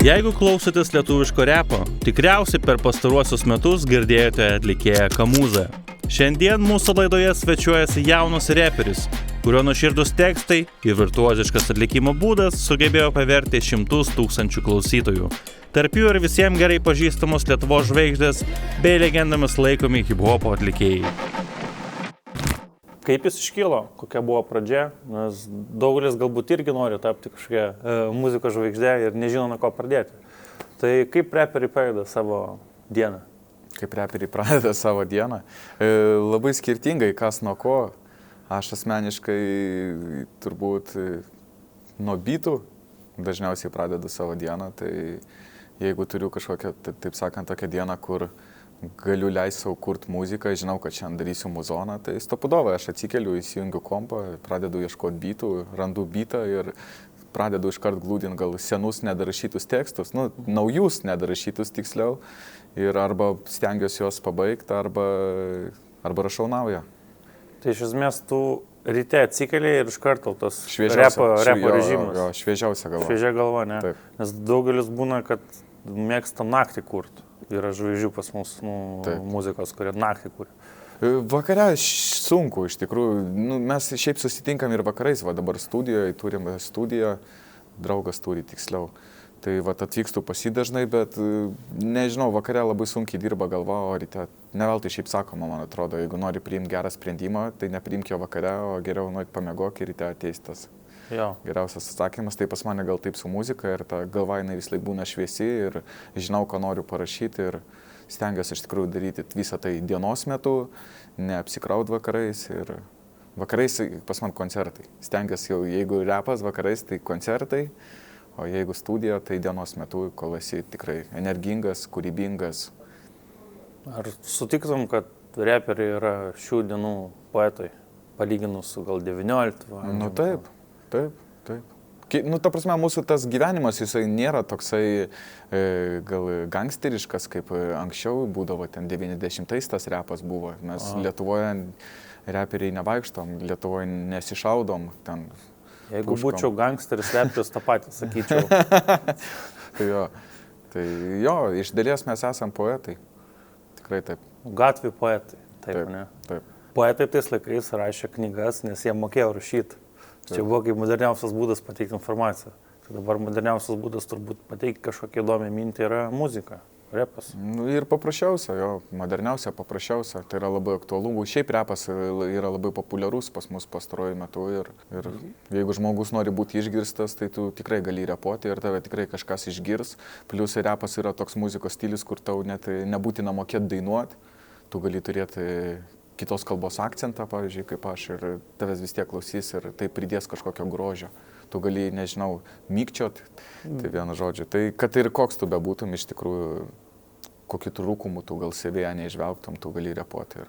Jeigu klausotės lietuviško repo, tikriausiai per pastaruosius metus girdėjote atlikėją Kamuzą. Šiandien mūsų laidoje svečiuojasi jaunas reperis, kurio nuoširdus tekstai ir virtuoziškas atlikimo būdas sugebėjo paverti šimtus tūkstančių klausytojų. Tarp jų ir visiems gerai pažįstamos Lietuvos žvaigždės bei legendomis laikomi hip-hopo atlikėjai. Kaip jis iškilo, kokia buvo pradžia, nes daugelis galbūt irgi nori tapti kažkokia muzikos žvaigždė ir nežino, nuo ko pradėti. Tai kaip reperiai pradeda savo dieną? Kaip reperiai pradeda savo dieną? Labai skirtingai, kas nuo ko. Aš asmeniškai turbūt nuo bitų dažniausiai pradedu savo dieną. Tai jeigu turiu kažkokią, taip sakant, tokią dieną, kur galiu leisti savo kurti muziką, žinau, kad šiandien darysiu muzoną, tai stopudovai aš atsikeliu, įsijungiu kompą, pradedu ieškoti bitų, randu bitą ir pradedu iškart glūdinti gal senus nedarašytus tekstus, naujus nedarašytus tiksliau, ir arba stengiuosi juos pabaigti, arba rašau naują. Tai iš esmės tu ryte atsikeli ir iš karto tas repo režimas. Jo, šviežiausia galva. Šviežia galva, ne? Taip. Nes daugelis būna, kad mėgsta naktį kurti. Yra žvaigždžių pas mus muzikos, kurie naktį kuria. Vakare sunku, iš tikrųjų. Mes šiaip susitinkam ir vakarais, dabar studijoje, turim studiją, draugas turi tiksliau. Tai atvykstu pas jį dažnai, bet nežinau, vakare labai sunkiai dirba galva, o ryte neveltui šiaip sakoma, man atrodo, jeigu nori priimti gerą sprendimą, tai nepriimk jo vakare, o geriau nueit pamiegok ir ryte ateis tas. Jo. Geriausias atsakymas, tai pas mane gal taip su muzika ir ta galva jinai vis laik būna šviesi ir žinau, ką noriu parašyti ir stengiuosi iš tikrųjų daryti visą tai dienos metu, neapsikraut vakarais ir vakarais pas man koncertai. Stengiuosi jau, jeigu repas vakarais, tai koncertai, o jeigu studija, tai dienos metu, kol esi tikrai energingas, kūrybingas. Ar sutiktum, kad reperiai yra šių dienų poetai, palyginus su gal 19 amžiumi? Taip. Ta prasme, mūsų tas gyvenimas, jisai nėra toksai gal gangsteriškas, kaip anksčiau būdavo, ten 90-ais tas repas buvo. Mes Lietuvoje reperiai nevaikštom, Lietuvoje nesišaudom. Ten jeigu būčiau gangsteris, reperis, tą patį sakyčiau. Tai jo, iš dalies mes esam poetai. Tikrai taip. Gatvių poetai, taip, ne? Taip. Poetai tais laikais rašė knygas, nes jie mokėjo rašyti. Čia buvo kaip moderniausias būdas pateikti informaciją. Tai dabar moderniausias būdas turbūt pateikti kažkokią įdomią mintį yra muzika, repas. Ir paprasčiausia, moderniausia, paprasčiausia. Tai yra labai aktualu. Šiaip repas yra labai populiarus pas mus pastaruoju metu ir jeigu žmogus nori būti išgirstas, tai tu tikrai gali repuoti ir tave tikrai kažkas išgirs. Plius repas yra toks muzikos stilius, kur tau net nebūtina mokėti dainuoti. Tu gali turėti kitos kalbos akcentą, pavyzdžiui, kaip aš, ir tavęs vis tiek klausys ir tai pridės kažkokio grožio. Tu gali, nežinau, mykčiot, tai vienu žodžiu. Tai kad ir koks tu bebūtum, iš tikrųjų, kokį tu rūkumų tu gal savyje neižvelgtum, tu gali repuoti.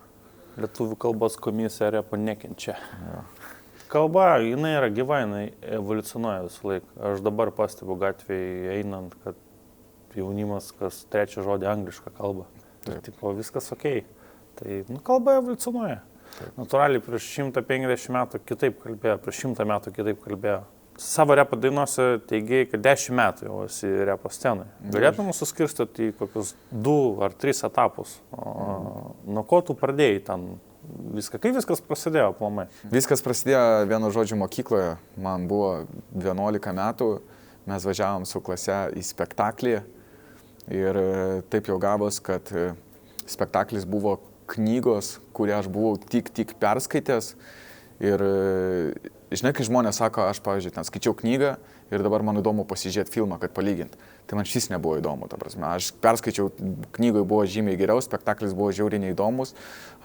Lietuvių kalbos komisija repo nekenčia. Ja. Kalba, jinai yra gyva, jinai evoliucionuoja visą laiką. Aš dabar pastebiu gatvėje einant, kad jaunimas kas trečią žodį anglišką kalba. Ir tipo, viskas okei. Tai kalba evoliucionuoja. Natūraliai prieš 150 metų kitaip kalbėjo, prieš 100 metų kitaip kalbėjo. Savo repo dainuose teigėjai, kad 10 metų jau esi repo scenoje. Galėtum suskirstyti į kokius 2 ar 3 etapus. Nuo ko tu pradėjai ten viską? Kaip viskas prasidėjo aplamai? Viskas prasidėjo vienu žodžiu mokykloje. Man buvo 11 metų, mes važiavom su klase į spektaklį ir taip jau gavos, kad spektaklis buvo knygos, kurią aš buvau tik perskaitęs ir, žinai, kai žmonės sako, aš, pavyzdžiui, ten skaičiau knygą ir dabar man įdomu pasižiūrėti filmą, kad palyginti. Tai man šis nebuvo įdomu, ta prasme. Aš perskaičiau, knygoje buvo žymiai geriau, spektaklis buvo žiauriai neįdomus,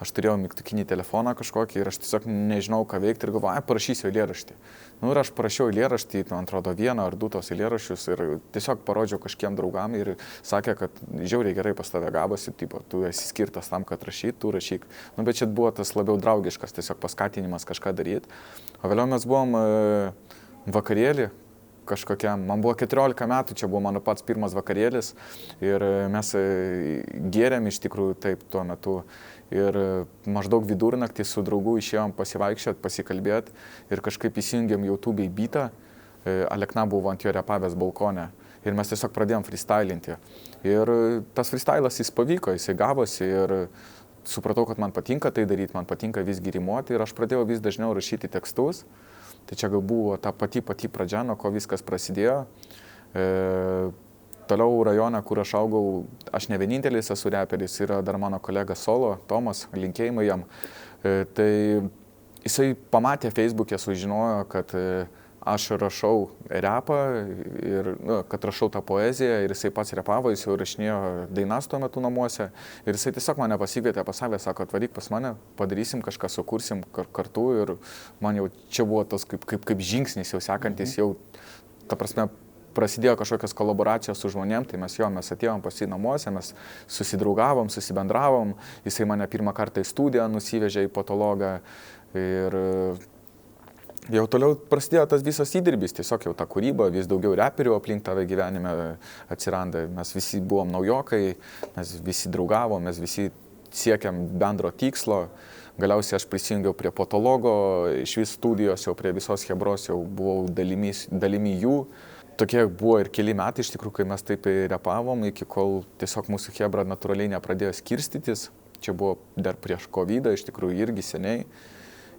aš turėjau mygtukinį telefoną kažkokį ir aš tiesiog nežinau, ką veikti ir galvoju, parašysiu eilėraštį. Ir aš parašiau eilėraštį, man atrodo, 1 ar 2 tos eilėraščius ir tiesiog parodžiau kažkiem draugam ir sakė, kad žiauriai gerai pas tave gavosi, tipo, tu esi skirtas tam, kad rašyt, tu rašyk. Bet čia buvo tas labiau draugiškas, tiesiog paskatinimas kažką daryti. O vėliau mes buvom vakarėlį kažkokiam, man buvo 14 metų, čia buvo mano pats pirmas vakarėlis ir mes gėrėm iš tikrųjų taip tuo metu ir maždaug vidurnaktį su draugu išėjom pasivaikščiot, pasikalbėt ir kažkaip įsijungėm YouTube'ai bitą, Alekna buvo ant jo repavęs balkone ir mes tiesiog pradėjom freestylinti. Ir tas freestylas jis pavyko, jisai gavosi ir supratau, kad man patinka tai daryti, man patinka visgi rimuoti ir aš pradėjau vis dažniau rašyti tekstus. Tai čia gal buvo ta pati pradžia, nuo ko viskas prasidėjo. Toliau rajone, kur aš augau, aš ne vienintelis esu reperis, yra dar mano kolega Solo, Tomas, linkėjimai jam. Tai jisai pamatė Facebook'e, sužinojo, kad aš rašau repą ir kad rašau tą poeziją ir jisai pats repavo, jis jau rašinėjo dainas tuo metu namuose ir jisai tiesiog mane pasikvietė pas save, sako, atvaryk pas mane, padarysim kažką, sukursim kartu ir man jau čia buvo tas kaip žingsnis jau sekantis, jau ta prasme prasidėjo kažkokios kolaboracijos su žmonėm, tai mes atėjom pas jį namuose, mes susidraugavom, susibendravom, jisai mane pirmą kartą į studiją nusivežė į Potologą ir jau toliau prasidėjo tas visas įdirbis, tiesiog jau ta kūryba, vis daugiau reperių aplink tave gyvenime atsiranda, mes visi buvom naujokai, mes visi draugavom, mes visi siekiam bendro tikslo. Galiausiai aš prisijungiau prie Potologo, iš vis studijos jau prie visos chebros jau buvau dalimi jų. Tokie buvo ir keli metai iš tikrųjų, kai mes taip repavom, iki kol tiesiog mūsų chebra natūraliai nepradėjo skirstytis. Čia buvo dar prieš COVID, iš tikrųjų irgi seniai.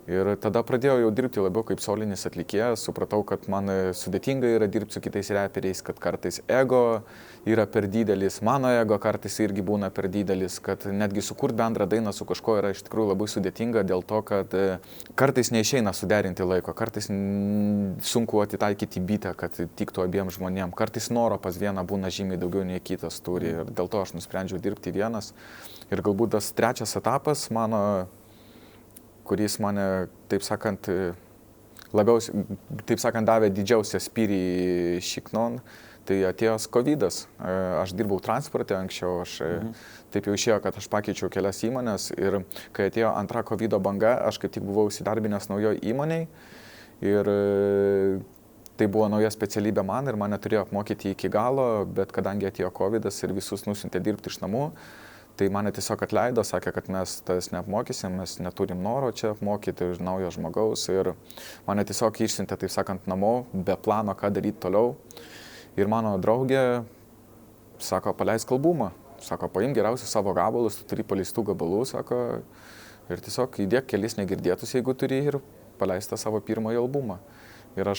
Ir tada pradėjau jau dirbti labiau kaip solinis atlikėjas, supratau, kad man sudėtinga yra dirbti su kitais reperiais, kad kartais ego yra per didelis, mano ego kartais irgi būna per didelis, kad netgi sukurti bendrą dainą su kažko yra iš tikrųjų labai sudėtinga dėl to, kad kartais neišeina suderinti laiko, kartais sunku atitaikyti bitę, kad tiktų abiem žmonėm, kartais noro pas vieną būna žymiai daugiau nei kitas turi ir dėl to aš nusprendžiau dirbti vienas. Ir galbūt tas trečias etapas mano, kuris mane, taip sakant, davė didžiausią spyrį šiknon, tai atėjo COVID-as. Aš dirbau transporte anksčiau, taip jau išėjo, kad aš pakeičiau kelias įmonės ir kai atėjo antra COVID-o banga, aš kaip tik buvau įsidarbinęs naujoje įmonėje ir tai buvo nauja specialybė man ir mane turėjo apmokyti iki galo, bet kadangi atėjo COVID-as ir visus nusiuntė dirbti iš namų, tai mane tiesiog atleido, sakė, kad mes tas neapmokysim, mes neturim noro čia apmokyti naujo žmogaus ir mane tiesiog išsiuntė, taip sakant, namo, be plano, ką daryti toliau. Ir mano draugė sako, paleisk albumą, sako, paimk geriausius savo gabalus, tu turi paleistų gabalų, sako, ir tiesiog įdėk kelis negirdėtus, jeigu turi ir paleist tą savo pirmąjį albumą. Ir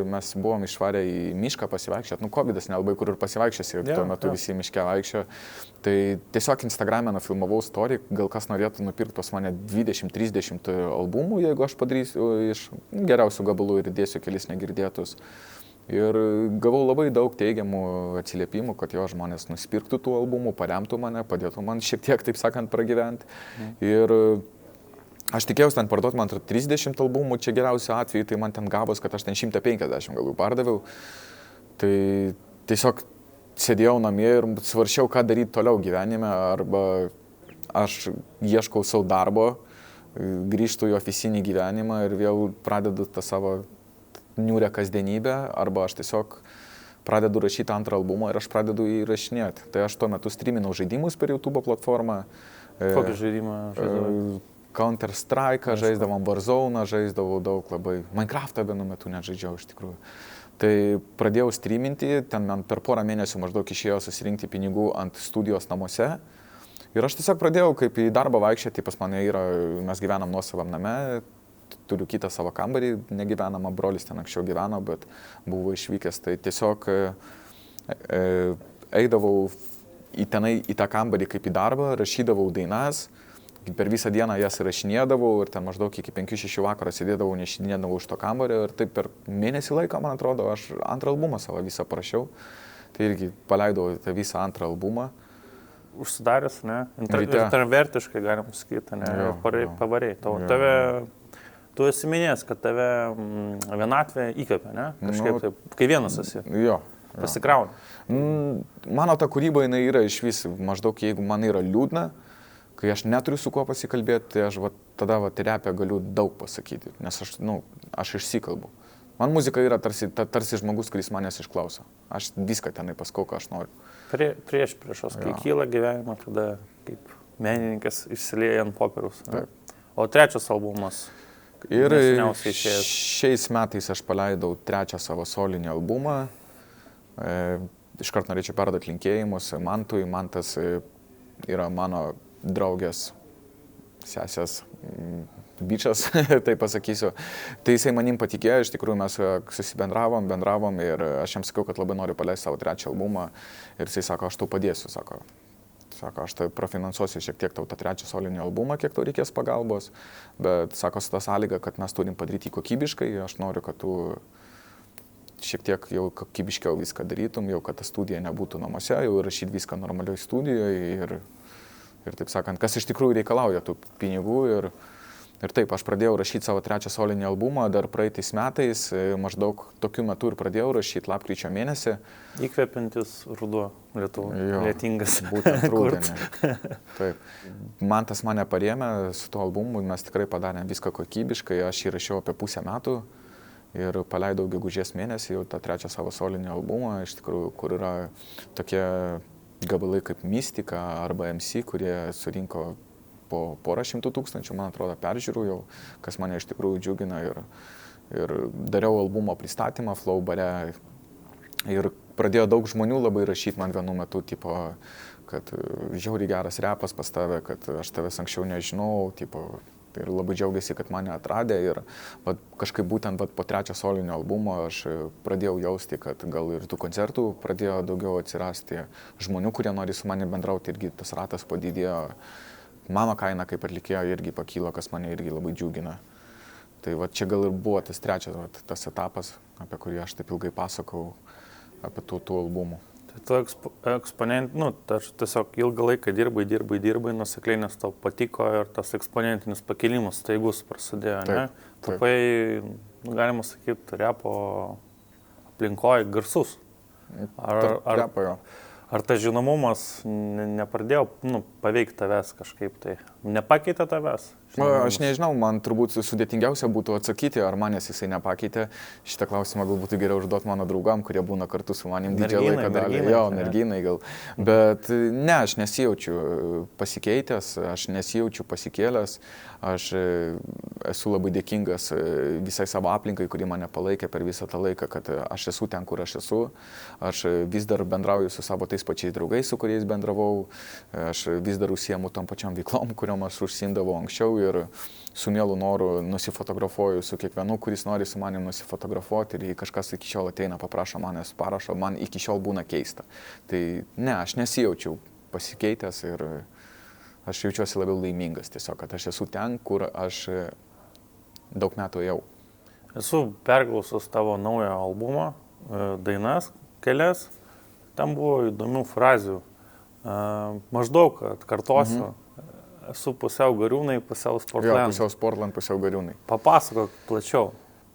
mes buvom išvarę į mišką pasivaikščioti, COVID-as nelabai kur ir pasivaikščiosi, tuo metu visi miške vaikščio. Tai tiesiog Instagram'e nufilmavau story, gal kas norėtų nupirkti pas mane 20-30 albumų, jeigu aš padarysiu iš geriausių gabalų ir dėsiu kelis negirdėtus. Ir gavau labai daug teigiamų atsiliepimų, kad jo žmonės nusipirktų tų albumų, paremtų mane, padėtų man šiek tiek, taip sakant, pragyventi. Ir aš tikėjausi ten parduoti, man 30 albumų, čia geriausiu atveju, tai man ten gavos, kad aš ten 150 galų pardaviau. Tai tiesiog sėdėjau namie ir svarsčiau, ką daryti toliau gyvenime, arba aš ieškau savo darbo, grįžtu į ofisinį gyvenimą ir vėl pradedu tą savo niūrę kasdienybę, arba aš tiesiog pradedu rašyti antrą albumą ir aš pradedu įrašinėti. Tai aš tuo metu streaminau žaidimus per YouTube platformą. Kokį žaidimą žaidžiau? Counter-Strike, žaisdavom Warzone, žaisdavau daug labai. Minecraftą vienu metu net žaidžiau iš tikrųjų. Tai pradėjau streaminti, ten man per porą mėnesių maždaug išėjo susirinkti pinigų ant studijos namuose. Ir aš tiesiog pradėjau kaip į darbą vaikščioti, pas mane mes gyvenam nuosavam name, turiu kitą savo kambarį, negyvenamą, brolis ten anksčiau gyveno, bet buvo išvykęs. Tai tiesiog eidavau į tą kambarį kaip į darbą, rašydavau dainas, per visą dieną jas rašinėdavau ir ten maždaug iki 5-6 vakarą sėdėdavau, nešinėdavau iš to kambario ir taip per mėnesį laiko, man atrodo, aš antrą albumą savo visą parašiau. Tai irgi paleidau tą visą antrą albumą. Užsidaręs, ne? Intravertiškai galim sakyti, ne? Pavarėjai. Tu esi minėjęs, kad tave vienatvė įkvepia, ne? Kažkaip taip, kai vienas esi. Jo. Pasikrauna. Mano ta kūryba jinai yra iš vis, maždaug jeigu man yra liūdna, kai aš neturiu su kuo pasikalbėti, tai aš tada repę galiu daug pasakyti, nes aš išsikalbu. Man muzika yra tarsi žmogus, kuris manęs išklauso. Aš viską tenai pasakau, ką aš noriu. Priešas, kai kyla gyvenimą, tada kaip menininkas išsilieja ant popieriaus. O trečias albumas? Ir šiais metais aš paleidau trečią savo solinį albumą. iškart norėčiau perduoti linkėjimus Mantui. Mantas yra mano draugės sesės bičias, tai pasakysiu. Tai jisai manim patikėjo, iš tikrųjų mes bendravom ir aš jam sakiau, kad labai noriu paleisti savo 3 albumą ir jisai sako, aš tau padėsiu, sako, aš tai prafinansuosiu šiek tiek tau tą 3 solinį albumą, kiek tau reikės pagalbos, bet sako, su tą sąlygą, kad mes turim padaryti kokybiškai, aš noriu, kad tu šiek tiek jau kokybiškiau viską darytum, jau kad ta studija nebūtų namuose, jau rašyti viską normalioj studijoje ir taip sakant, kas iš tikrųjų reikalauja tų pinigų ir taip, aš pradėjau rašyti savo 3 solinį albumą dar praeitais metais, maždaug tokiu metu ir pradėjau rašyti lapkričio mėnesį. Įkvepiantis ruduo Lietuvoje, lietingas. Būtent rudenį. Taip. Mantas mane parėmė su tuo albumu, mes tikrai padarėm viską kokybiškai, aš jį rašiau apie pusę metų ir paleidau gegužės mėnesį jau tą 3 savo solinį albumą, iš tikrųjų, kur yra tokie gabalai kaip Mistika arba MC, kurie surinko po porą 100 000, man atrodo, peržiūrų jau, kas mane iš tikrųjų džiugina ir dariau albumo pristatymą Flow bare ir pradėjo daug žmonių labai rašyti man vienu metu, tipo, kad žiauriai geras repas pas tave, kad aš tavęs anksčiau nežinau, tipo, ir labai džiaugiasi, kad mane atradė ir kažkaip būtent po 3 solinio albumo aš pradėjau jausti, kad gal ir tų koncertų pradėjo daugiau atsirasti žmonių, kurie nori su manimi bendrauti, irgi tas ratas padidėjo. Mano kaina kaip atlikėjo irgi pakilo, kas mane irgi labai džiugina. Tai čia gal ir buvo tas 3 tas etapas, apie kurį aš taip ilgai pasakau, apie tų albumų. Tai tu eksponent, tiesiog ilgą laiką dirbai, nusekliai, nes tau patiko ir tas eksponentinis pakilimas staigus prasidėjo, ne? Tapai, galima sakyti, repo aplinkoje garsus. Ar tas žinomumas nepradėjo paveikti tavęs kažkaip tai? Nepakeitė tavęs? Aš nežinau, man turbūt sudėtingiausia būtų atsakyti, ar manęs jisai nepakeitė. Šitą klausimą gal būtų geriau užduoti mano draugam, kurie būna kartu su manim didžiąją laiką dalį. Jo, merginai gal. Bet ne, aš nesijaučiu pasikeitęs, aš nesijaučiu pasikėlęs. Aš esu labai dėkingas visai savo aplinkai, kuri mane palaikė per visą tą laiką, kad aš esu ten, kur aš esu. Aš vis dar bendrauju su savo tais pačiais draugais, su kuriais bendravau. Aš vis dar užsiemu tom pačiom veiklom, kuriuom aš užsiimdavau anksčiau ir su mielu noru nusifotografuoju su kiekvienu, kuris nori su manim nusifotografuoti ir jei kažkas iki šiol ateina, paprašo manęs parašo, man iki šiol būna keista. Tai ne, aš nesijaučiau pasikeitęs ir aš jaučiuosi labiau laimingas tiesiog, kad aš esu ten, kur aš daug metų ėjau. Esu perklausęs tavo naujo albumo, dainas kelias, tam buvo įdomių frazių. Maždaug atkartosiu. Esu pusiau Gariūnai, pusiau Sportland. Jo, pusiau Sportland, pusiau Gariūnai. Papasakok plačiau.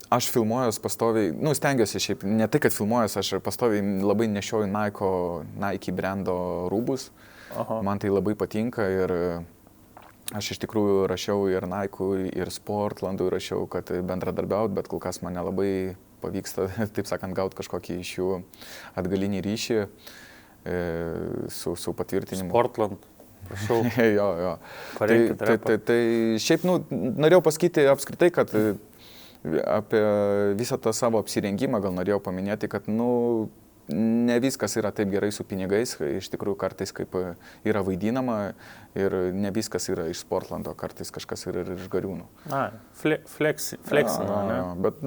Aš filmuojuos pastoviai, stengiuosi šiaip, ne tai, kad filmuojuos, aš pastoviai labai nešioju Nike brando rūbus. Aha. Man tai labai patinka ir aš iš tikrųjų rašiau ir Nike'ui, ir Sportlandui rašiau, kad bendradarbiaut, bet kol kas man nelabai pavyksta, taip sakant, gauti kažkokį iš jų atgalinį ryšį su patvirtinimu. Sportland. Prašau. Jo. Tai šiaip, norėjau pasakyti apskritai, kad apie visą tą savo apsirengimą gal norėjau paminėti, kad, ne viskas yra taip gerai su pinigais, iš tikrųjų kartais kaip yra vaidinama ir ne viskas yra iš Sportlando, kartais kažkas yra ir iš Gariūnų. Fleksino, ne? Bet,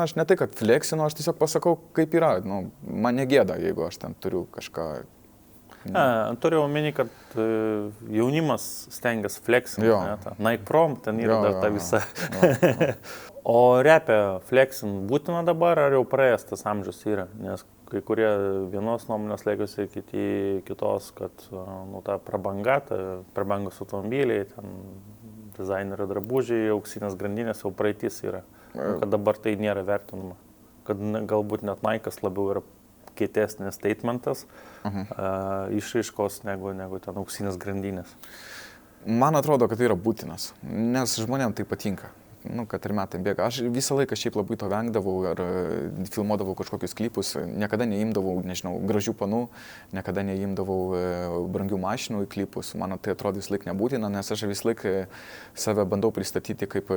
aš ne tai, kad fleksino, aš tiesiog pasakau, kaip yra, man negėda, jeigu aš ten turiu kažką. Turiu omeny, kad jaunimas stengiasi flexinti, Nike Prom, ten yra dar ta visa. O repė flexin būtina dabar, ar jau praėjęs tas amžius yra? Nes kai kurie vienos nuomonės laikosi, kiti kitos, kad ta prabangus automobiliai, ten dizainerio drabužiai, auksinės grandinės jau praeitis yra. Kad dabar tai nėra vertinama. Kad galbūt net Nike'as labiau yra kietesnis statementas išraiškos negu ten auksinės grandinės. Man atrodo, kad tai yra būtinas, nes žmonėms tai patinka. Kad ir metai bėga. Aš visą laiką šiaip labai to vengdavau ar filmuodavau kažkokius klipus, niekada neimdavau, gražių panų, niekada neimdavau brangių mašinų į klipus. Man tai atrodo vis laik nebūtina, nes aš vis laik save bandau pristatyti kaip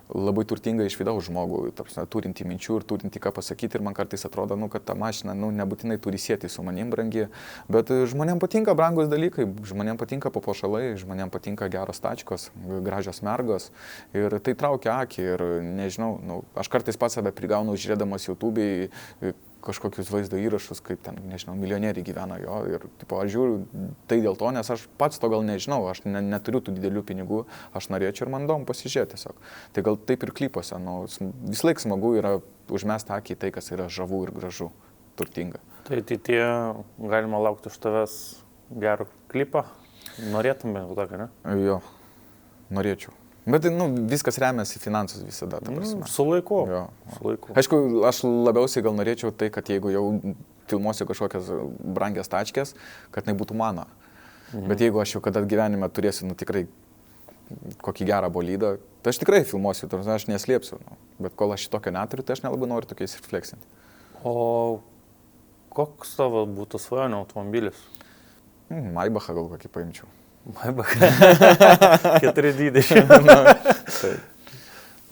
labai turtingą iš vidaus žmogų, turinti minčių ir turinti ką pasakyti ir man kartais atrodo, kad ta mašina, nebūtinai turi sieti su manim brangi, bet žmonėm patinka brangus dalykai, žmonėm patinka papuošalai, žmonėm patinka geros tačkos, gražios mergos ir tai traukia akį ir nežinau, aš kartais pats save prigaunu žiūrėdamas YouTube'ai kažkokius vaizdo įrašus, kaip ten, nežinau, milijonieriai gyvena jo ir, aš žiūriu tai dėl to, nes aš pats to gal nežinau, aš neturiu tų didelių pinigų, aš norėčiau ir man įdomu pasižiūrėti tiesiog. Tai gal taip ir klipuose, vis laik smagu yra užmesti akį į tai, kas yra žavu ir gražu, turtinga. Tai ateityje galima laukti iš tavęs gerą klipą, norėtume tokio, ne? Jo, norėčiau. Bet viskas remiasi į finansus visada, ta prasme. Su laiku. Jo. Su laiku. Aišku, aš labiausiai gal norėčiau tai, kad jeigu jau filmuosiu kažkokias brangias tačkės, kad tai būtų mano. Bet jeigu aš jau kada gyvenime turėsiu, tikrai kokį gerą bolidą, tai aš tikrai filmuosiu, aš neslėpsiu. Bet kol aš šitokio neturiu, tai aš nelabai noriu tokiais ir fleksinti. O koks tavo būtų svajonių automobilis? Maybachą gal kokį paimčiau. Maybach. 420.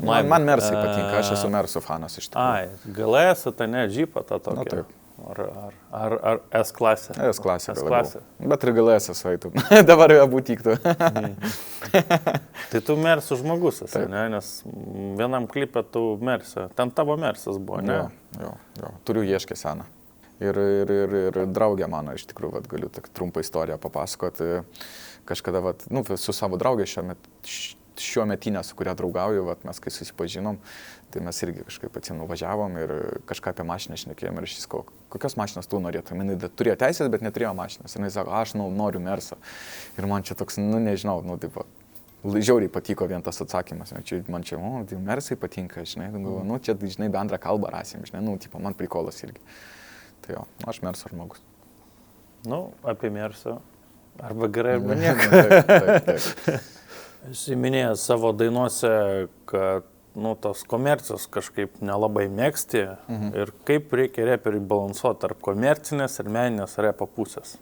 Man Mersai patinka, aš esu Mersų fanas iš tikrųjų. GLS, tai ne, Jeepą tą tokį. Taip. Ar S-klasė? S-klasė. S-klasė. Bet ir GLS svaitų. Dabar jau būtyktų. Tai tu Mersų žmogus esi, ne? Nes vienam klipė tu Mersą. Ten tavo Mersas buvo, ne? Jo. Turiu Ieškę seną. Ir draugė mano, iš tikrųjų, galiu trumpą istoriją papasakoti. Kažkada, su savo draugė šiuo metinė, su kuria draugauju, mes kai susipažinom, tai mes irgi kažkaip nuvažiavom ir kažką apie mašiną šnekėjom ir aš įskau, kokios mašinos tu norėtum. Jis turėjo teisės, bet neturėjo mašinos. Ir jis sako, aš noriu Mersą. Ir man čia toks, nežinau, žiauriai patiko vien tas atsakymas. Man čia, Mersai patinka, žinai, čia, žinai, bendrą kalbą rasim, žinai, man prikolas irgi. Tai jo, aš Merso žmogus. Apie Mersą. Arba gerai, arba nieko. Taip. Esi minėjęs savo dainuose, kad tos komercijos kažkaip nelabai mėgsti ir kaip reikia reperiui balansuoti tarp komercinės ir meninės repo pusės.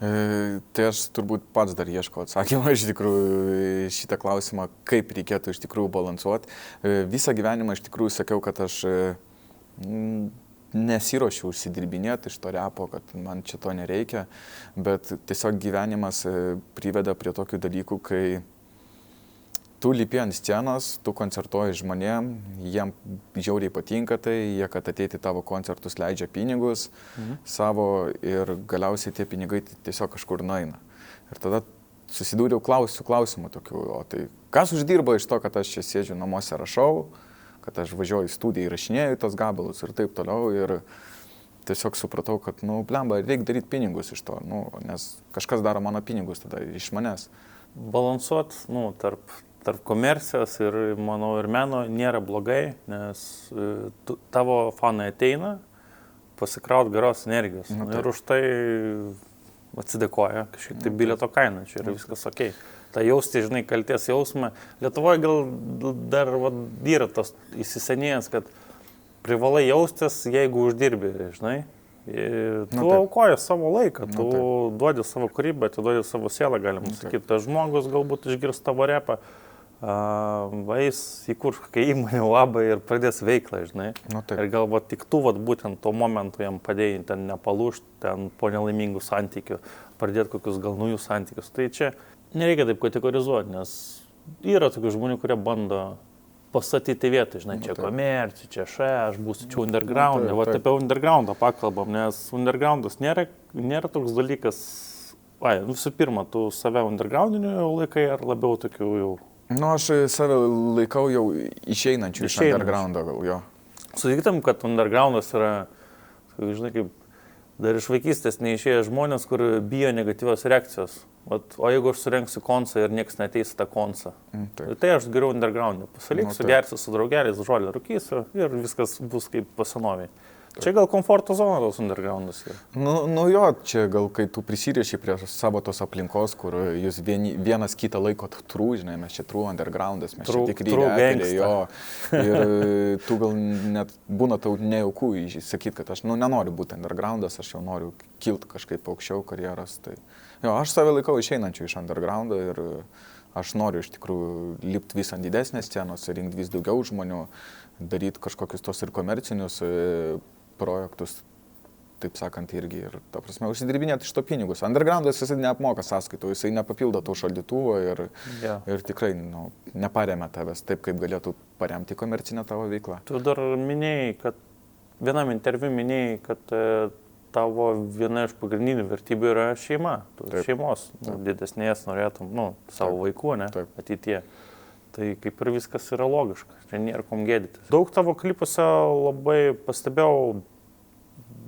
Tai aš turbūt pats dar ieškau atsakymą iš tikrųjų šitą klausimą, kaip reikėtų iš tikrųjų balansuoti. Visą gyvenimą iš tikrųjų sakiau, kad aš nesiruošiu užsidirbinėti iš to repo, kad man čia to nereikia, bet tiesiog gyvenimas priveda prie tokių dalykų, kai tu lipi ant scenos, tu koncertuoji žmonėm, jiem žiauriai patinka tai, jie, kad ateiti tavo koncertus leidžia pinigus savo ir galiausiai tie pinigai tiesiog kažkur nueina. Ir tada susidūriau klausimų tokių, o tai kas uždirba iš to, kad aš čia sėdžiu namuose rašau, kad aš važiuoju į studiją, įrašinėju tos gabalus ir taip toliau ir tiesiog supratau, kad, blemba, reikia daryti pinigus iš to, nes kažkas daro mano pinigus tada iš manęs. Balansuot, tarp komercijos ir, manau, ir meno nėra blogai, nes tavo fanai ateina pasikraut geros energijos ir už tai atsidėkoja kažkiek tai bilieto kainą, čia yra viskas okei. Ta jausti, žinai, kalties jausmą. Lietuvoje gal dar yra tas įsisenėjęs, kad privalai jaustis, jeigu uždirbi, žinai. Tu aukoji savo laiką, tu duodi savo kūrybą, tu duodi savo sielą, galima sakyti. Tas žmogus galbūt išgirs tavo repą, jis įkurs kokią įmonę labą ir pradės veiklą, žinai. Ir galbūt tik tu būtent tuo momentu jam padėjai ten nepalūžti, ten po nelaimingų santykių, pradėti kokius gal naujus santykius. Tai čia nereikia taip kategorizuoti, nes yra tokių žmonių, kurie bando pastatyti vietą, žinai, čia komercija, čia aš būsiu čia underground, apie undergroundą pakalbam, nes undergroundas nėra toks dalykas, visų pirma, tu save undergroundiniu laikai ar labiau tokių jau... Aš save laikau jau išeinančių iš undergroundo gal, jo. Sutiktam, kad undergroundas yra, žinai, kaip dar iš vaikystės neišėję žmonės, kur bijo negatyvios reakcijos. O jeigu aš surengsiu koncą ir niekas neteis tą koncą, tai aš geriau underground'e pasiliksiu, gersiu su draugeliais, žolę rūkysiu ir viskas bus kaip pasenoviai. Čia gal komforto zona tos undergroundas yra. Jo, čia gal kai tu prisirieši prie savo tos aplinkos, kur jūs vienas kitą laikot true, žinai, mes čia true undergroundas, mes čia tikrai reperiai, jo. Ir tu gal net būna tau nejaukų sakyti, kad aš nenoriu būti undergroundas, aš jau noriu kilti kažkaip aukščiau karjeros. Tai, jo, aš save laikau išeinančių iš undergroundo ir Aš noriu iš tikrųjų lipti vis ant didesnės scenos, rinkti vis daugiau žmonių, daryti kažkokius tos ir komercinius projektus, taip sakant, irgi. Ir, ta prasme, užsidirbinėti iš to pinigus. Undergroundas jisai neapmoka sąskaitų, jisai nepapildo tų šaldytuvų ir tikrai neparemia tavęs taip, kaip galėtų paremti komercinę tavo veiklą. Tu dar minėjai, kad vienam interviu minėjai, kad tavo viena iš pagrindinių vertybių yra šeima. Tu šeimos didesnės norėtum, savo vaikų, ne, ateityje. Tai kaip ir viskas yra logiška, čia nėra kom gėdytis. Daug tavo klipuose labai pastebėjau,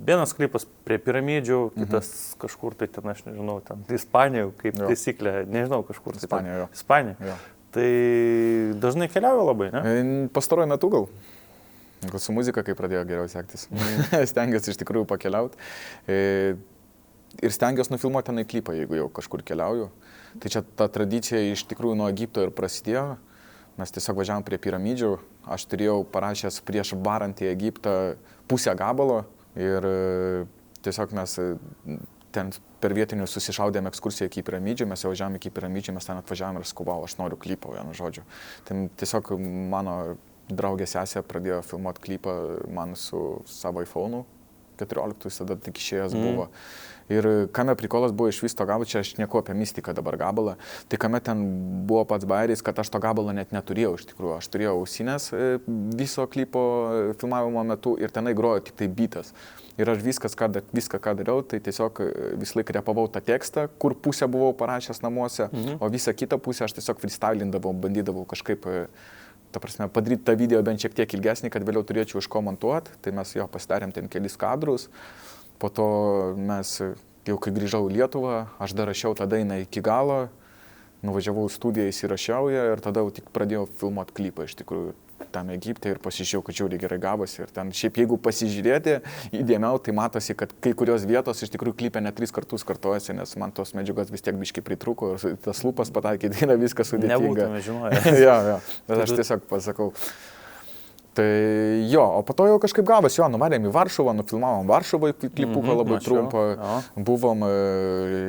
vienas klipas prie piramidžių, kitas kažkur tai ten, aš nežinau, ten Ispanijoje, kaip taisyklė, nežinau, kažkur. Ispanijoje. Tai dažnai keliauja labai, ne? Pastaruoju metu gal su muzika, kai pradėjo geriau sektis. Stengiuosi iš tikrųjų pakeliauti. Ir stengiuosi nufilmuoti tenai klipą, jeigu jau kažkur keliauju. Tai čia ta tradicija iš tikrųjų nuo Egipto ir prasidėjo. Mes tiesiog važiavom prie piramidžių. Aš turėjau parašęs prieš varant į Egiptą pusę gabalo. Ir tiesiog mes ten per vietinius susišaudėm ekskursiją iki piramidžių. Mes jau važiavom iki piramidžių, mes ten atvažiavom ir skubau, aš noriu klipo, vienu žodžiu. Tai tiesiog mano draugė sesė pradėjo filmuoti klipą man su savo iPhone'u 14, tada tik išėjęs buvo. Ir kame prikolas buvo iš vis to gabalo, čia aš nieko apie mistiką dabar gabalą, tai kame ten buvo pats bairis, kad aš to gabalo net neturėjau iš tikrųjų. Aš turėjau ausinės viso klipo filmavimo metu ir tenai grojo tik tai bitas. Ir aš viską, ką dariau, tai tiesiog visą laiką repavau tą tekstą, kur pusę buvau parašęs namuose, o visą kitą pusę aš tiesiog freestylindavau, bandydavau kažkaip ta prasme, padaryti tą video bent šiek tiek ilgesnį, kad vėliau turėčiau iš ko montuoti. Tai mes jo pasidarėm ten kelis kadrus. Po to mes, jau kai grįžau į Lietuvą, aš dar rašiau tą dainą iki galo. Nuvažiavau į studiją, įsirašiau ją ir tada jau tik pradėjau filmuoti klipą iš tikrųjų tam Egipte ir pasižiūrėjau, kad žiauriai gerai gavosi. Ir ten šiaip jeigu pasižiūrėti įdėmiau, tai matosi, kad kai kurios vietos iš tikrųjų klipe net 3 kartus kartojasi, nes man tos medžiagos vis tiek biškai pritruko ir tas lūpas pataikyti yra viskas sudėtinga. Nebūtume žinoję. Jo, bet aš tiesiog pasakau. Tai jo, o po to jau kažkaip gavosi, nuvarėm į Varšuvą, nufilmavom Varšuvai klipuką labai trumpą, buvom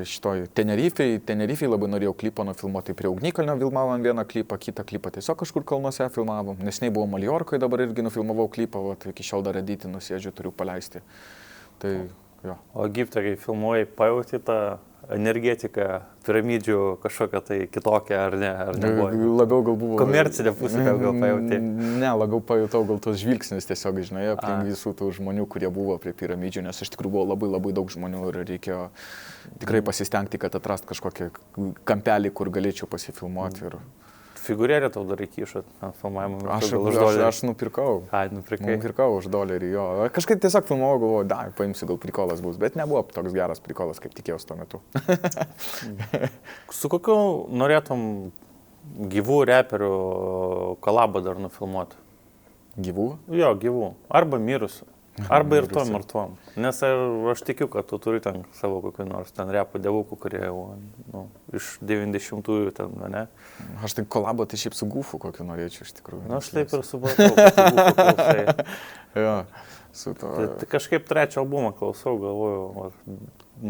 šitoj Tenerifei labai norėjau klipą nufilmuoti, prie Ugnikalnio filmavom vieną klipą, kitą klipą tiesiog kažkur kalnuose filmavom, neseniai buvau Maljorkoje, dabar irgi nufilmavau klipą, iki šiol dar editį nusėdžiu, turiu paleisti. Tai jo. O Egipte, kai filmuoji, pajauti tą energetiką, piramidžių kažkokią tai kitokią, ar ne? Labiau gal buvo... Komercinė pusė gal pajauti? Ne, labiau pajutau gal tos žvilgsnius tiesiog, žinai, aplink visų tų žmonių, kurie buvo prie piramidžių, nes iš tikrųjų buvo labai daug žmonių ir reikėjo tikrai pasistengti, kad atrast kažkokį kampelį, kur galėčiau pasifilmuoti. Ir... Figūrėlę tau dar įkišot ant filmavimo metu? Aš nupirkau. Nupirkau už $1, jo. Kažkaip tiesiog filmavau, galvoju, paimsiu, gal prikolas bus, bet nebuvo toks geras prikolas, kaip tikėjausi tuo metu. Su kokiu norėtum gyvų reperių kolabą dar nufilmuoti? Gyvų? Jo, gyvų. Arba mirusių. Arba ir tom. Nes aš tikiu, kad tu turi ten savo kokį nors ten repo dievukų, kurie jau iš 90-ųjų ten, ne? Aš tai kolabo tai šiaip su Gufu kokiu norėčiau iš tikrųjų. Aš taip ir supratau, kad tu Gufu klausai. Jo, su to. Tai kažkaip trečią albumą klausau, galvoju,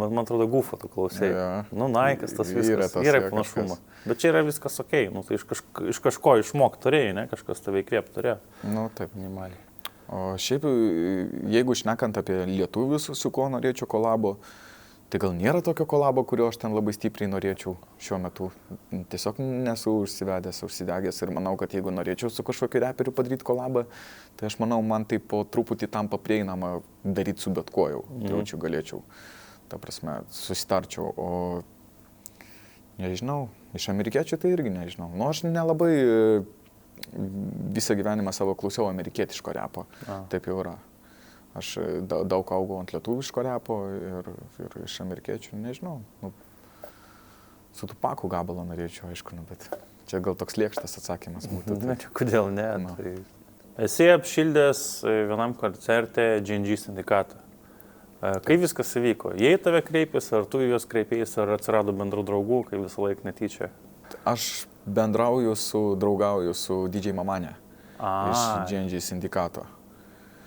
man atrodo Gufo tu klausai. Naikas tas viskas, yra panašumą. Bet čia yra viskas okei, tai iš kažko išmok turėjai, ne? Kažkas tave įkvėp turėjo. Taip. Minimaliai. O šiaip, jeigu šnekant apie lietuvius, su kuo norėčiau kolabo, tai gal nėra tokio kolabo, kurio aš ten labai stipriai norėčiau šiuo metu. Tiesiog nesu užsidegęs ir manau, kad jeigu norėčiau su kažkokiu reperiu padaryti kolabą, tai aš manau, man tai po truputį tampa prieinama daryti su bet kuo jau. Jaučiu, galėčiau, ta prasme, susitarčiau. O nežinau, iš amerikiečių tai irgi nežinau. Aš nelabai... Visą gyvenimą savo klausiau amerikietiško repo, taip jau yra. Aš daug augau ant lietuviško repo ir iš amerikiečių, nežinau. Su Tupaku gabalą norėčiau, aišku, bet čia gal toks lėkštas atsakymas būtų. Kodėl ne? Tai... Esi apšildęs vienam koncerte GNG sindikatą. Kaip viskas įvyko? Jie į tave kreipėsi, ar tu į juos kreipėsi, ar atsirado bendrų draugų, kai visą laiką netyčia? Aš bendrauju draugauju su DJ Mamane iš GNG sindikato.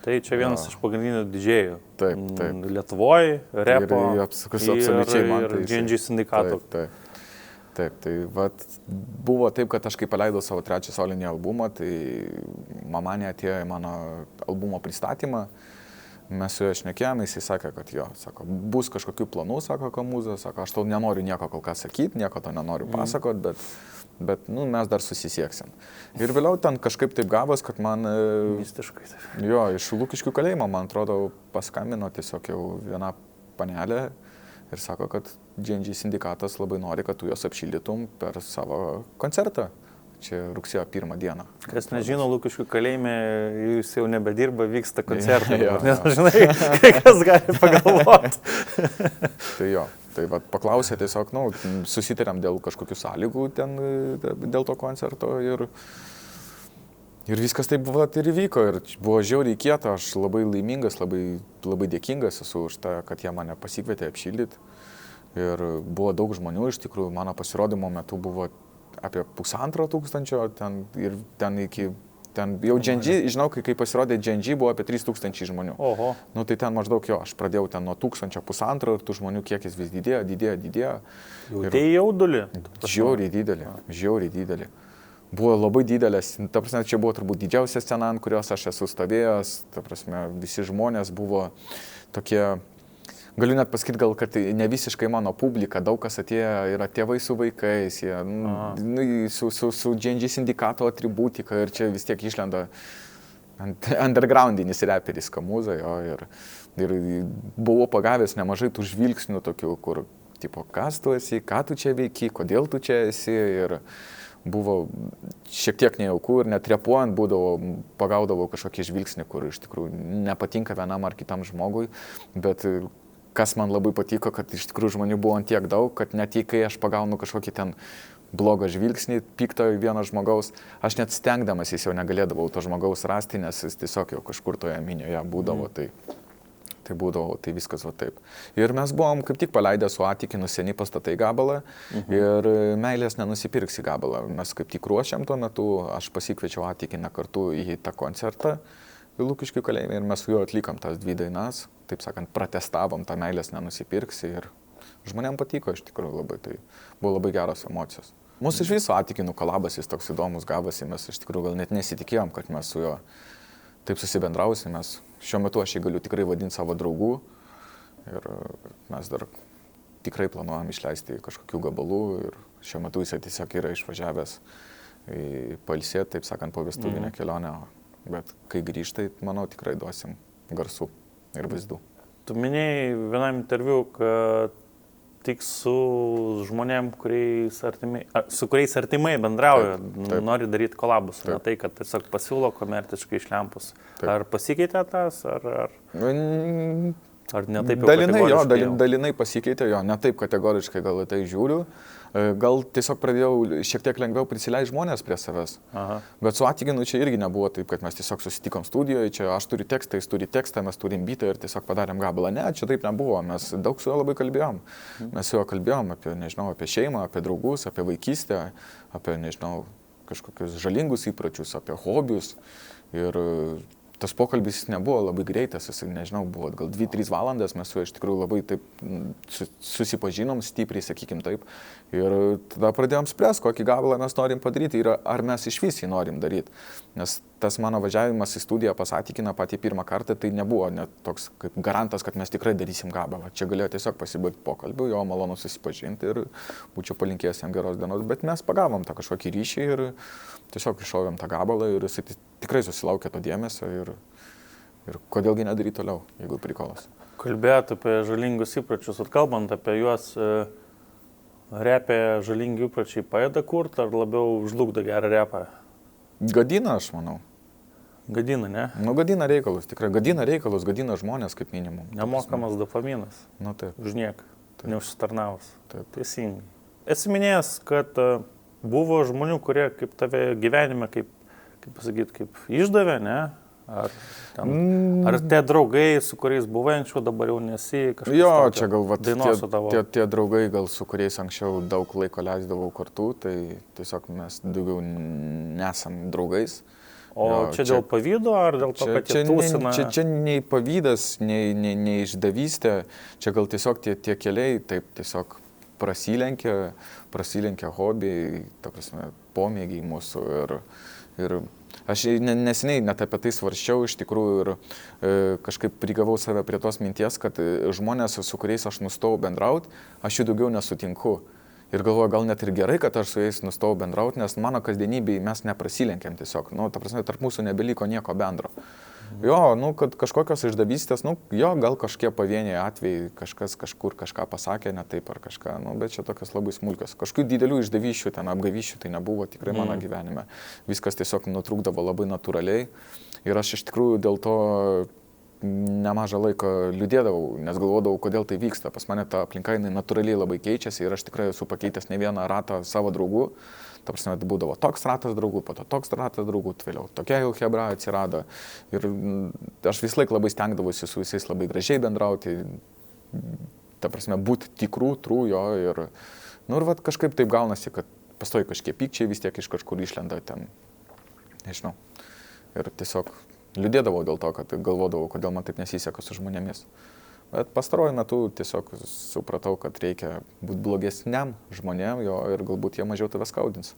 Tai čia vienas iš pagrindinių didžėjų. Taip. Lietuvoje, repo ir GNG sindikato. Taip. Taip, tai vat, buvo taip, kad aš kai paleidau savo trečią solinį albumą, tai mama neatėjo į mano albumo pristatymą, mes su juo šnekėjome, jisai sakė, kad jo, sako, bus kažkokių planų, sako Kamūza, sako, aš tau nenoriu nieko kol kas sakyti, nieko to nenoriu pasakot, bet nu, mes dar susisieksim. Ir vėliau ten kažkaip taip gavos, kad man... Mistiškai. Jo, iš Lukiškių kalėjimo, man atrodo, paskambino tiesiog jau viena panelė ir sako, kad G&G sindikatas labai nori, kad tu juos apšildytum per savo koncertą. Čia rugsėjo 1 dieną. Kas nežino, Lukiškių kalėjime jūs jau nebedirba, vyksta koncertai. Jo. Nes, žinai, kas gali pagalvoti. Tai jo, tai vat, paklausė tiesiog, nu, susitarėm dėl kažkokių sąlygų ten, dėl to koncerto ir viskas taip vat, ir įvyko. Ir buvo žiauriai kieta, aš labai laimingas, labai dėkingas esu už tą, kad jie mane pasikvietė apšildyti. Ir buvo daug žmonių, iš tikrųjų, mano pasirodymo metu buvo apie 1500 ten jau G&G, žinau, kai pasirodė G&G, buvo apie 3000 žmonių. Oho. Nu tai ten maždaug jo, aš pradėjau ten nuo 1000-1500 ir tų žmonių kiekis vis didėjo. Tai jaudulį. Žiauriai didelį. Buvo labai didelės, ta prasme, čia buvo turbūt didžiausia scena, ant kurios aš esu stovėjęs, ta prasme, visi žmonės buvo tokie, galiu net pasakyti gal, kad ne visiškai mano publika, daug kas atėjo, yra tėvai su vaikais, jie, su G&G sindikato atributika ir čia vis tiek išlenda undergroundinis reperis Kamūza, jo, ir buvau pagavęs nemažai tų žvilgsnių tokių, kur, tipo, kas tu esi, ką tu čia veiki, kodėl tu čia esi ir buvo šiek tiek nejaukų ir net repuojant pagaudavau kažkokį žvilgsnį, kur iš tikrųjų nepatinka vienam ar kitam žmogui, bet kas man labai patiko, kad iš tikrųjų žmonių buvo ant tiek daug, kad net jei kai aš pagaunu kažkokį ten blogą žvilgsnį, pikto vieno žmogaus, aš net stengdamas jis jau negalėdavau to žmogaus rasti, nes jis tiesiog jau kažkur toje minioje būdavo, tai viskas va taip. Ir mes buvom kaip tik paleidę su Atikinu Seni pastatai gabalą ir Meilės nenusipirksi gabalą. Mes kaip tik ruošiam tuo metu, aš pasikviečiau Atikiną kartu į tą koncertą į Lukiškių kalėjimą ir mes su juo atlikom tas 2 dainas, taip sakant, pratestavom tą Meilės nenusipirksi ir žmonėm patiko iš tikrųjų labai, tai buvo labai geros emocijos. Mūsų iš viso Atikinų kolabas jis toks įdomus gavosi, mes iš tikrųjų gal net nesitikėjom, kad mes su juo taip susibendrausim, mes šiuo metu aš jį galiu tikrai vadinti savo draugų ir mes dar tikrai planuojam išleisti kažkokių gabalų ir šiuo metu jis tiesiog yra išvažiavęs pailsėti, taip sakant, po vestuvinę kelionę, bet kai grįžtai, manau, tikrai duosim garsų ir vaizdų. Tu minėjai vienam interviu, kad tik su žmonėm, su kuriais artimai bendrauja, taip. Nori daryti kolabus, Taip. ne tai, kad tiesiog pasiūlo komerciškai išlempus. Ar pasikeitė tas, ar ne taip jau dalinai, kategoriškai? dalinai pasikeitė, jo, ne taip kategoriškai gal į tai žiūriu, gal tiesiog pradėjau šiek tiek lengviau prisileisti žmonės prie savęs. Aha. Bet su Atikinu čia irgi nebuvo taip, kad mes tiesiog susitikom studijoje, čia aš turiu tekstą, jis turi tekstą, mes turim bitą ir tiesiog padarėm gabalą. Ne, čia taip nebuvo, mes daug su juo labai kalbėjom. Mes su juo kalbėjom apie, nežinau, apie šeimą, apie draugus, apie vaikystę, apie, nežinau, kažkokius žalingus įpročius, apie hobius. Ir tas pokalbis nebuvo labai greitas, jis, nežinau, buvo gal 2-3 valandas, mes su juo iš tikrųjų labai taip susipažinom, stipriai, sakykim taip. Ir tada pradėjom spręsti, kokį gabalą mes norim padaryti ir ar mes iš vis jį norim daryti. Nes tas mano važiavimas į studiją pas Atikiną patį pirmą kartą, tai nebuvo net toks kaip garantas, kad mes tikrai darysim gabalą. Čia galėjo tiesiog pasibaigti pokalbių, jo malonu susipažinti ir būčiau palinkėjęs jam geros dienos, bet mes pagavom tą kažkokį ryšį ir tiesiog iššovėm tą gabalą ir jis tikrai susilaukė to dėmesio ir kodėlgi nedaryti toliau, jeigu prikolas. Kalbėjot apie žalingus įpročius, kalbant apie juos, repė žalingi įpročiai padeda kurti ar labiau žlugdo gerą repą? Gadina, aš manau. Gadina, ne? Nu, gadina reikalus, tikrai. Gadina reikalus, gadina žmonės kaip minimum. Nemokamas dopaminas. Nu, taip. Už nieką. Neužsitarnavus. Taip. Teisingai. Esi minėjęs, kad buvo žmonių, kurie kaip tave gyvenime, kaip pasakyti, kaip išdavė, ne? Ar tie draugai, su kuriais buvai anksčiau, dabar jau nesi kažkas? Jo, čia gal tie draugai, gal su kuriais anksčiau daug laiko leisdavau kartu, tai tiesiog mes daugiau nesam draugais. O jo, čia dėl pavydo ar dėl to, kad jie tūsina? Čia nei pavydas, nei išdavystė, čia gal tiesiog tie keliai taip tiesiog prasilenkia hobiai, ta prasme, pomėgiai mūsų ir aš neseniai net apie tai svarsčiau iš tikrųjų ir kažkaip prigavau save prie tos minties, kad žmonės, su kuriais aš nustojau bendrauti, aš jų daugiau nesutinku. Ir galvoju, gal net ir gerai, kad aš su jais nustojau bendrauti, nes mano kasdienybėje mes neprasilenkiam tiesiog. Nu, ta prasme, tarp mūsų nebeliko nieko bendro. Jo, nu, kad kažkokios išdavystės, nu, jo, gal kažkie pavieniai atvejai, kažkas kažkur kažką pasakė ne taip ar kažką, nu, bet čia tokios labai smulkios. Kažkokių didelių išdavyšių, ten apgavyšių tai nebuvo tikrai mano gyvenime. Viskas tiesiog nutrūkdavo labai natūraliai ir aš iš tikrųjų dėl to nemažą laiko liūdėdavau, nes galvodavau, kodėl tai vyksta. Pas mane ta aplinka natūraliai labai keičiasi ir aš tikrai esu pakeitęs ne vieną ratą savo draugų. Ta prasme, būdavo toks ratas draugų, po to toks ratas draugų, vėliau tokia jau hebra atsirado. Ir aš vis laik labai stengdavausi su visais labai gražiai bendrauti, ta prasme, būti tikrų, trūjo ir, nu ir vat kažkaip taip gaunasi, kad pastoji kažkiek pykčiai vis tiek iš kažkur išlenda ten, nežinau. Ir tiesiog liūdėdavau dėl to, kad galvodavau, kodėl man taip nesiseka su žmonėmis. Bet pastaruoju metu tiesiog supratau, kad reikia būti blogesniam žmonėm jo ir galbūt jie mažiau tave skaudins.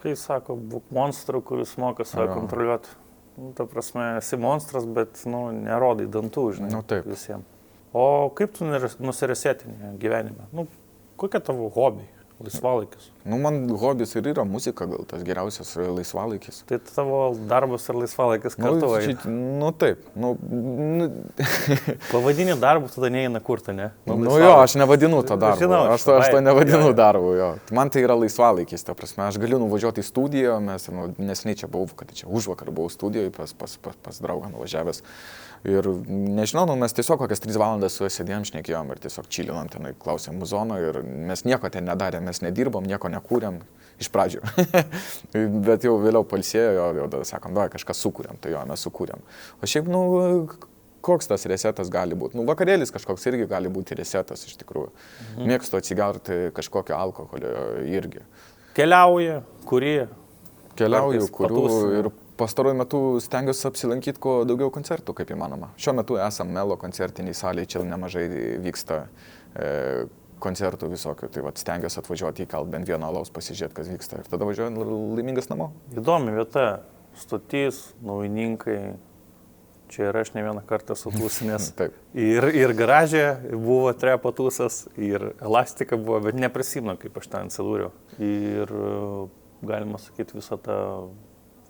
Kai sako, būk monstru, kuris moka save kontroliuoti. Nu, ta prasme, esi monstras, bet nerodai dantų, žinai, visiems. O kaip tu nusiresėtini gyvenime? Nu, kokie tavo hobiai? Laisvalaikis. Nu, man hobis ir yra muzika, gal tas geriausias laisvalaikis. Tai tavo darbas ir laisvalaikis kartu eina. Nu, taip. Pavadini darbų, tada neina kurti, ne? Nu jo, aš nevadinu to darbu. Žinau, aš to nevadinu darbu, jo. Man tai yra laisvalaikis, ta prasme. Aš galiu nuvažiuoti į studiją, neseniai čia buvau, kad čia užvakar buvau studijoje pas draugą nuvažiavęs. Ir nežinau, mes tiesiog kokias 3 valandas su sėdėjom, šnekėjom ir tiesiog čilinam tenai, klausėm muzono ir mes nieko ten nedarėm, mes nedirbom, nieko nekūrėm iš pradžių. Bet jau vėliau palsėjo, jau sakom, kažką sukūrėm, tai jo, mes sukūrėm. O šiaip, koks tas resetas gali būti? Vakarėlis kažkoks irgi gali būti resetas iš tikrųjų. Mėgstu atsigerti kažkokio alkoholio irgi. Keliauju, kuriu ir pastaruoju metu stengiuosi apsilankyti kuo daugiau koncertų, kaip įmanoma. Šiuo metu esam Melo koncertiniai salėje, čia nemažai vyksta koncertų visokių, tai stengiuosi atvažiuoti įkalt bent vieną alaus pasižiūrėti, kas vyksta ir tada važiuoju laimingas namo. Įdomi vieta, stotys, naujininkai, čia ir aš ne vieną kartą sutūsinės. Ir garažė buvo trepo tūsas, ir elastika buvo, bet neprisimenu, kaip aš ten atsidūriau. Ir galima sakyti visą tą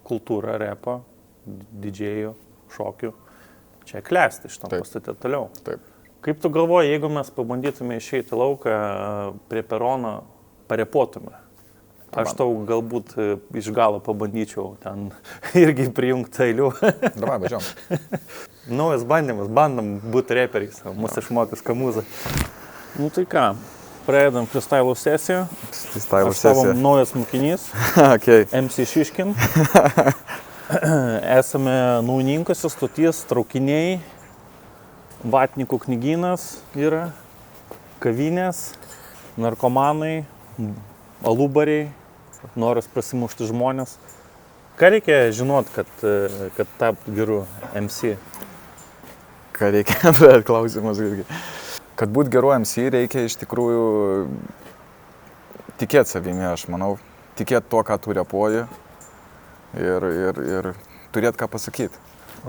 kultūrą, repą, didžėjų, šokių. Čia klesti šitam pastate toliau. Taip. Kaip tu galvoji, jeigu mes pabandytume išeiti lauką prie perono, parepuotume? Aš tau galbūt iš galo pabandyčiau ten irgi prijungti eilių. Davai, važiuom. Naujas bandymas, bandom būti reperiais, mūsų išmokęs kamuzą. Nu tai ką, pradedam freestyle sesiją. Aš savo naujas mokinys, MC Šiškin. Esame naujininkuose, stoties, traukiniai, vatnikų knygynas yra, kavinės, narkomanai, alubariai, noras prasimušti žmonės. Ką reikia žinot, kad taptų geru MC? Ką reikia, bet klausimas irgi. Kad būt geru MC reikia iš tikrųjų tikėti savimi, aš manau, tikėti tuo, ką tu repuoji ir turėti ką pasakyti.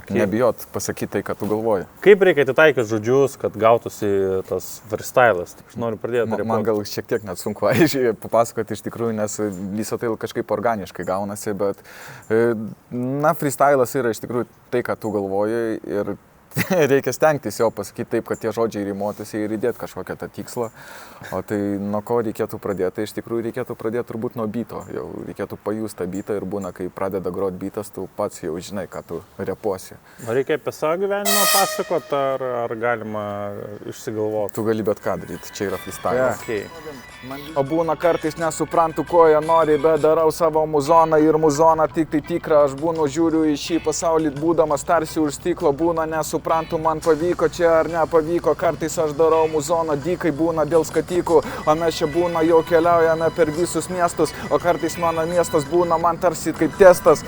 Nebijot pasakyti tai, ką tu galvoji. Kaip reikia atitaikyti žodžius, kad gautųsi tas freestylas? Aš noriu pradėti repuoti. Man gal šiek tiek net sunku aiškiai papasakoti iš tikrųjų, nes viso tai kažkaip organiškai gaunasi, bet freestylas yra iš tikrųjų tai, ką tu galvoji ir reikia stengtis jo pasakyti taip, kad tie žodžiai rimuotųsi ir įdėti kažkokią tą tikslą. O tai nuo ko reikėtų pradėti? Tai iš tikrųjų reikėtų pradėti turbūt nuo byto. Jau reikėtų pajusti tą bytą ir būna, kai pradeda groti bytas, tu pats jau žinai, ką tu repuosi. Ar reikia apie savo gyvenimą pasakoti, ar galima išsigalvoti? Tu gali bet ką daryti, čia yra freestylas. Okay. O būna kartais nesuprantu, ko jie nori, bet darau savo muzoną ir muzoną tik tai tikrą. Aš būnu, žiūriu į šį pasaulį, būdamas tarsi už stiklo, būna nesuprantu, man pavyko čia ar nepavyko. Kartais aš darau muzoną, dykai būna dėl skatykų, o mes čia būna jau keliaujame per visus miestus, o kartais mano miestas būna man tarsi kaip testas.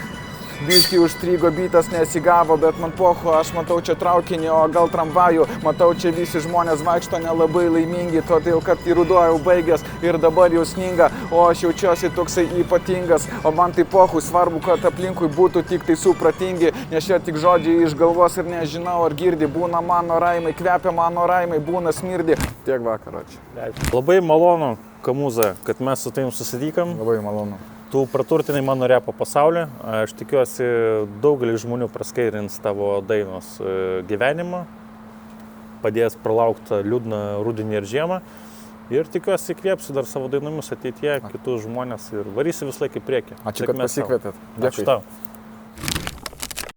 biški užstrygo bitas nesigavo, bet man pohu, aš matau čia traukinį, o gal tramvajų, matau čia visi žmonės vaikšto nelabai laimingi, todėl kad į ruduo jau baigęs ir dabar jau sninga, o aš jaučiuosi toksai ypatingas, o man tai pohu, svarbu, kad aplinkui būtų tik tai supratingi, nes čia tik žodžiai iš galvos ir nežinau ar girdi, būna mano raimai, kvepia mano raimai, būna smirdi. Tiek vakaro čia. Labai malonu, Kamūza, kad mes su tavim susitikam. Labai malonu. Tu praturtinai mano repo pasaulį. Aš tikiuosi, daugelis žmonių praskaidrins tavo dainos gyvenimą, padės pralaukti liūdną rudenį ir žiemą. Ir tikiuosi, įkvėpsi dar savo dainomis ateityje kitus žmonės ir varysi vis laiką į priekį. Ačiū, kad pasikvietėt. Ačiū tau.